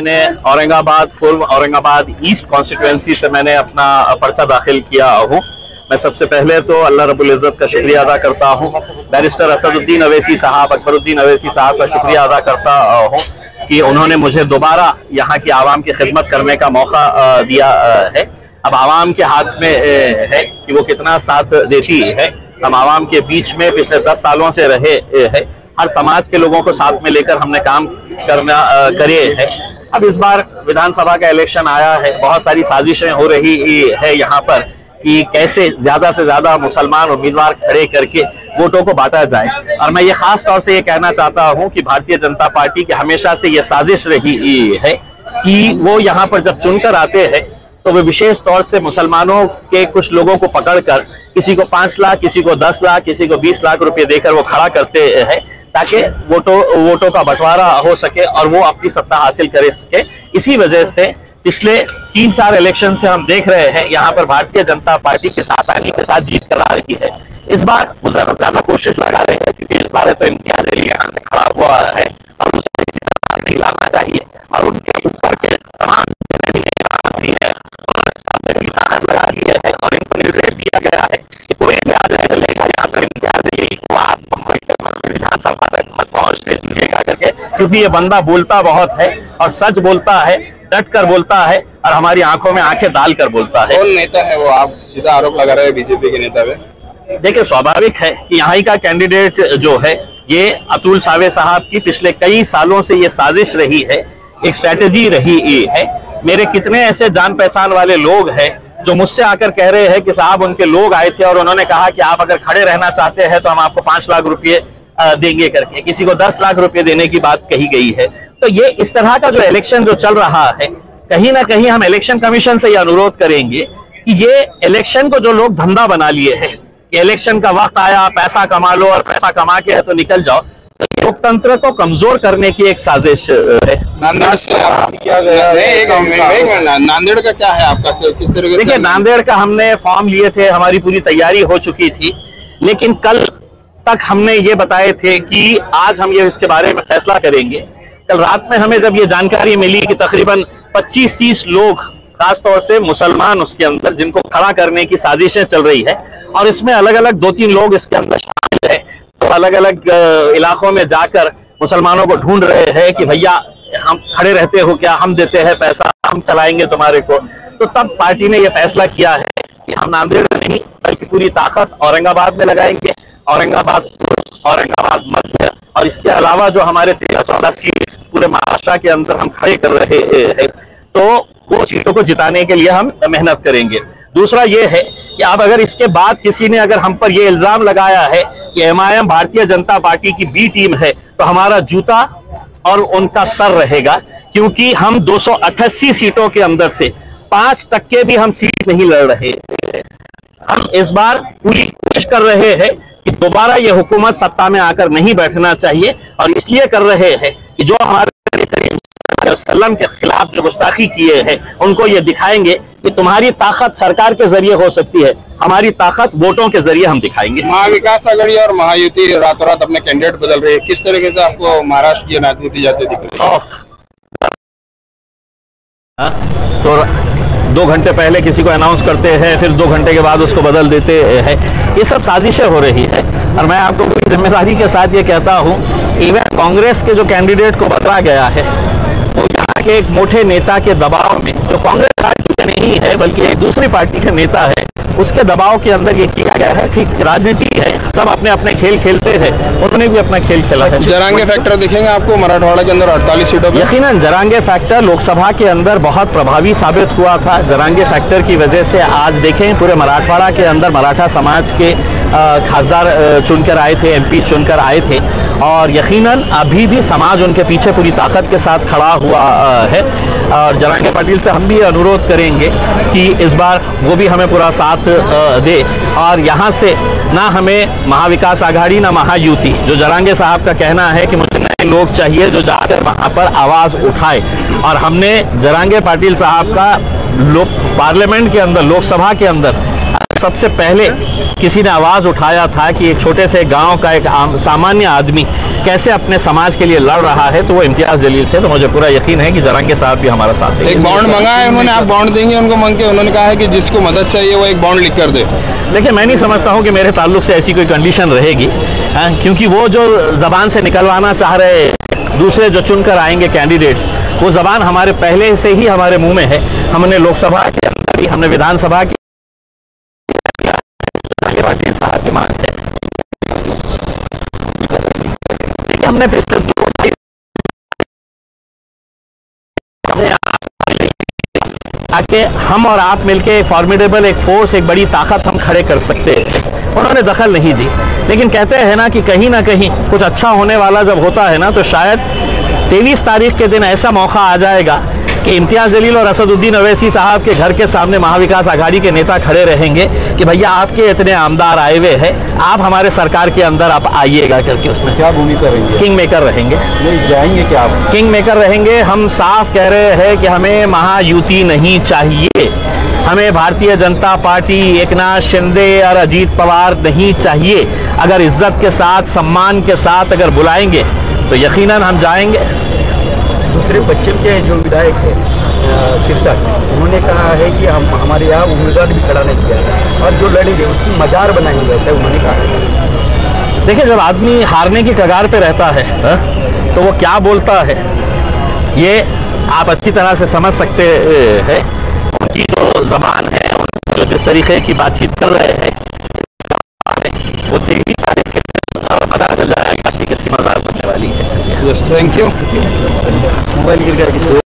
मैंने औरंगाबाद पूर्व Aurangabad east constituency से मैंने अपना पर्चा दाखिल किया हूँ। मैं सबसे पहले तो अल्लाह रब्बुल इज़्ज़त का शुक्रिया अदा करता हूँ, बैरिस्टर असदुद्दीन अवैसी साहब, अकबरुद्दीन अवैसी साहब का शुक्रिया अदा करता हूँ कि उन्होंने मुझे दोबारा यहाँ की आवाम की खिदमत करने का मौका दिया है। अब आवाम के हाथ में है कि वो कितना साथ देती है। हम आवाम के बीच में पिछले 10 सालों से रहे हैं, हर समाज के लोगों को साथ में लेकर हमने काम करे हैं। अब इस बार विधानसभा का इलेक्शन आया है, बहुत सारी साजिशें हो रही है यहाँ पर कि कैसे ज्यादा से ज्यादा मुसलमान उम्मीदवार खड़े करके वोटों को बांटा जाए। और मैं ये खास तौर से ये कहना चाहता हूँ कि भारतीय जनता पार्टी की हमेशा से ये साजिश रही है कि वो यहाँ पर जब चुनकर आते हैं तो वे विशेष तौर से मुसलमानों के कुछ लोगों को पकड़कर किसी को 5 लाख, किसी को 10 लाख, किसी को 20 लाख रुपए देकर वो खड़ा करते हैं ताकि वोटों का बंटवारा हो सके और वो अपनी सत्ता हासिल कर सके। इसी वजह से पिछले 3-4 इलेक्शन से हम देख रहे हैं यहाँ पर भारतीय जनता पार्टी के आसानी के साथ जीत करा रही है। इस बार वो ज्यादा कोशिश लगा रहे हैं क्योंकि इस बार तो इम्तियाज अली यहाँ से खड़ा हुआ है और उसे किसी तरह नहीं लाना चाहिए और उनके ऊपर के तमाम लगा दिया है और इनको निर्देश दिया गया है कि कोई भी आज ऐसे लेगा यहाँ पर इम्तियाज अली को आप विधानसभा तक मत पहुंचने दीजिएगा करके, क्योंकि ये बंदा बोलता बहुत है और सच बोलता है, डट कर बोलता है और हमारी आंखों में आंखें डाल कर बोलता है। कौन नेता है वो? आप सीधा आरोप लगा रहे हैं बीजेपी के नेता पे। देखिए, स्वाभाविक है कि यहाँ का कैंडिडेट जो है ये अतुल सावे साहब की पिछले कई सालों से ये साजिश रही है, एक स्ट्रैटेजी रही है। मेरे कितने ऐसे जान पहचान वाले लोग हैं जो मुझसे आकर कह रहे हैं कि साहब उनके लोग आए थे और उन्होंने कहा कि आप अगर खड़े रहना चाहते हैं तो हम आपको 5 लाख रुपए देंगे करके, किसी को 10 लाख रुपए देने की बात कही गई है। तो ये इस तरह का जो इलेक्शन जो चल रहा है, कहीं ना कहीं हम इलेक्शन कमीशन से ये अनुरोध करेंगे कि ये इलेक्शन को जो लोग धंधा बना लिए हैं, इलेक्शन का वक्त आया पैसा कमा लो और पैसा कमा के तो निकल जाओ, तो लोकतंत्र को कमजोर करने की एक साजिश है। नांदेड़ का क्या है आपका, किस तरह से? देखिए, नांदेड़ का हमने फॉर्म लिए थे, हमारी पूरी तैयारी हो चुकी थी, लेकिन कल तक हमने ये बताए थे कि आज हम ये इसके बारे में फैसला करेंगे। कल रात में हमें जब ये जानकारी मिली कि तकरीबन 25-30 लोग, खासतौर से मुसलमान उसके अंदर, जिनको खड़ा करने की साजिशें चल रही है और इसमें अलग अलग 2-3 लोग इसके अंदर शामिल है, तो अलग अलग इलाकों में जाकर मुसलमानों को ढूंढ रहे हैं कि भैया हम खड़े रहते हो क्या, हम देते हैं पैसा, हम चलाएंगे तुम्हारे को। तो तब पार्टी ने यह फैसला किया है कि हम नांदेड़ में नहीं बल्कि पूरी ताकत औरंगाबाद में लगाएंगे, औरंगाबाद मध्य और इसके अलावा जो हमारे 13-14 सीट पूरे महाराष्ट्र के अंदर हम खड़े कर रहे हैं, तो वो सीटों को जिताने के लिए हम मेहनत करेंगे। दूसरा ये है कि अब अगर इसके बाद किसी ने अगर हम पर ये इल्जाम लगाया है कि MIM भारतीय जनता पार्टी की बी टीम है, तो हमारा जूता और उनका सर रहेगा, क्योंकि हम 288 सीटों के अंदर से 5% भी हम सीट नहीं लड़ रहे। हम इस बार पूरी कोशिश कर रहे हैं कि दोबारा ये हुकूमत सत्ता में आकर नहीं बैठना चाहिए और इसलिए कर रहे हैं कि जो हमारे वसल्लम के खिलाफ जो गुस्ताखी किए हैं उनको ये दिखाएंगे कि तुम्हारी ताकत सरकार के जरिए हो सकती है, हमारी ताकत वोटों के जरिए हम दिखाएंगे। महाविकास आघाड़ी और महायुति रातों रात अपने कैंडिडेट बदल रही है, किस तरीके से आपको महाराष्ट्र की राजनीति जाते दिख रही है? तो 2 घंटे पहले किसी को अनाउंस करते हैं, फिर 2 घंटे के बाद उसको बदल देते हैं, ये सब साजिशें हो रही है। और मैं आपको पूरी जिम्मेदारी के साथ ये कहता हूँ, इवन कांग्रेस के जो कैंडिडेट को बदला गया है वो यहाँ के एक मोटे नेता के दबाव में, जो कांग्रेस पार्टी का नहीं है बल्कि एक दूसरी पार्टी का नेता है, उसके दबाव के अंदर ये किया गया है। ठीक, राजनीति है, सब अपने अपने खेल खेलते हैं, उन्होंने भी अपना खेल खेला है। जरांगे फैक्टर दिखेंगे आपको मराठवाड़ा के अंदर 48 सीटों पर? यकीनन जरांगे फैक्टर लोकसभा के अंदर बहुत प्रभावी साबित हुआ था। जरांगे फैक्टर की वजह से आज देखें पूरे मराठवाड़ा के अंदर मराठा समाज के खासदार चुनकर आए थे, MP चुनकर आए थे और यकीनन अभी भी समाज उनके पीछे पूरी ताकत के साथ खड़ा हुआ है। और जरांगे पाटिल से हम भी अनुरोध करेंगे कि इस बार वो भी हमें पूरा साथ दे और यहाँ से ना हमें महाविकास आघाड़ी ना महायुति, जो जरांगे साहब का कहना है कि मुझे नए लोग चाहिए जो जाकर वहाँ पर आवाज़ उठाए, और हमने जरांगे पाटिल साहब का पार्लियामेंट के अंदर, लोकसभा के अंदर सबसे पहले किसी ने आवाज़ उठाया था कि एक छोटे से गांव का एक सामान्य आदमी कैसे अपने समाज के लिए लड़ रहा है, तो वो इम्तियाज़ जलील थे। तो मुझे पूरा यकीन है कि जरंग के साथ भी हमारा साथ है। एक बॉन्ड मंगा है उन्होंने, आप बॉन्ड देंगे उनको मांग के? उन्होंने कहा है कि जिसको मदद चाहिए वो एक बॉन्ड लिख कर दे। देखिए, मैं नहीं समझता हूँ कि मेरे ताल्लुक से ऐसी कोई कंडीशन रहेगी, क्योंकि वो जो ज़बान से निकलवाना चाह रहे दूसरे जो चुनकर आएंगे कैंडिडेट्स, वो ज़बान हमारे पहले से ही हमारे मुंह में है। हमने लोकसभा के अंदर भी, हमने विधानसभा की साहब की मांग है, हमने ताकि हम और आप मिलके एक फॉर्मिडेबल, एक फोर्स, एक बड़ी ताकत हम खड़े कर सकते हैं। उन्होंने दखल नहीं दी, लेकिन कहते हैं ना कि कहीं ना कहीं कुछ अच्छा होने वाला जब होता है ना, तो शायद 23 तारीख के दिन ऐसा मौका आ जाएगा कि इम्तियाज़ जलील और असदुद्दीन अवैसी साहब के घर के सामने महाविकास आघाड़ी के नेता खड़े रहेंगे कि भैया आपके इतने आमदार आए हुए हैं, आप हमारे सरकार के अंदर आप आइएगा करके। उसमें क्या भूमिका रहेंगे? किंग मेकर रहेंगे। नहीं जाएंगे क्या आप? किंग मेकर रहेंगे। हम साफ कह रहे हैं कि हमें महायुति नहीं चाहिए, हमें भारतीय जनता पार्टी, एकनाथ शिंदे और अजीत पवार नहीं चाहिए। अगर इज्जत के साथ, सम्मान के साथ अगर बुलाएंगे तो यकीनन हम जाएंगे। दूसरे पश्चिम के जो विधायक हैं सिरसा, उन्होंने कहा है कि हम हमारे यहाँ उम्मीदवार भी खड़ा नहीं किया और जो लड़ेंगे उसकी मजार बनाएंगे, ऐसा उन्होंने कहा। देखिए, जब आदमी हारने की कगार पे रहता है तो वो क्या बोलता है ये आप अच्छी तरह से समझ सकते हैं। उनकी जो जबान है, जो जिस तरीके की बातचीत कर रहे हैं, वो 23 तारीख के पता चल जाएगा कि किसकी मजार बनने वाली है। Thank you. मोबाइल गिर गया किसी